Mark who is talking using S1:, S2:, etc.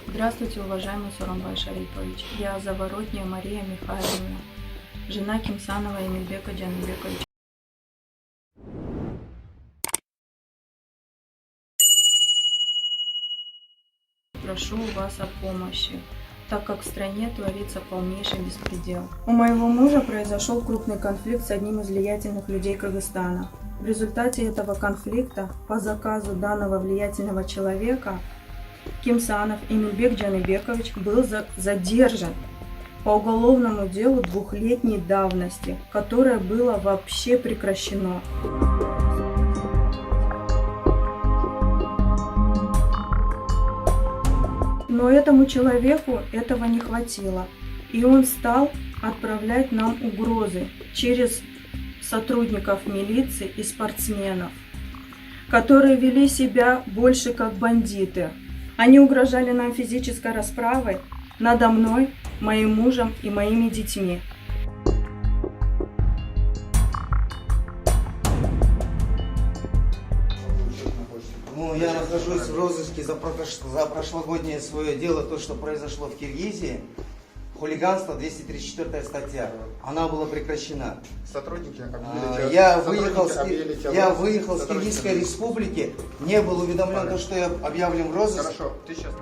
S1: Здравствуйте, уважаемый Сооронбай Шарипович. Я Заворотняя Мария Михайловна, жена Кимсанова Эмильбека Джанибековича. Прошу у вас о помощи, так как в стране творится полнейший беспредел. У моего мужа произошел крупный конфликт с одним из влиятельных людей Кыргызстана. В результате этого конфликта по заказу данного влиятельного человека Кимсанов Эмильбек Джанибекович был задержан по уголовному делу 2-летней давности, которое было вообще прекращено. Но этому человеку этого не хватило, и он стал отправлять нам угрозы через сотрудников милиции и спортсменов, которые вели себя больше как бандиты. Они угрожали нам физической расправой надо мной, моим мужем и моими детьми.
S2: Ну, я нахожусь в розыске за прошлогоднее свое дело, то, что произошло в Киргизии. Хулиганство, 234 статья. Она была прекращена.
S3: Сотрудники
S2: Я выехал с Киргизской республики, не был уведомлен, что я объявлен в розыск.
S3: Хорошо, ты сейчас...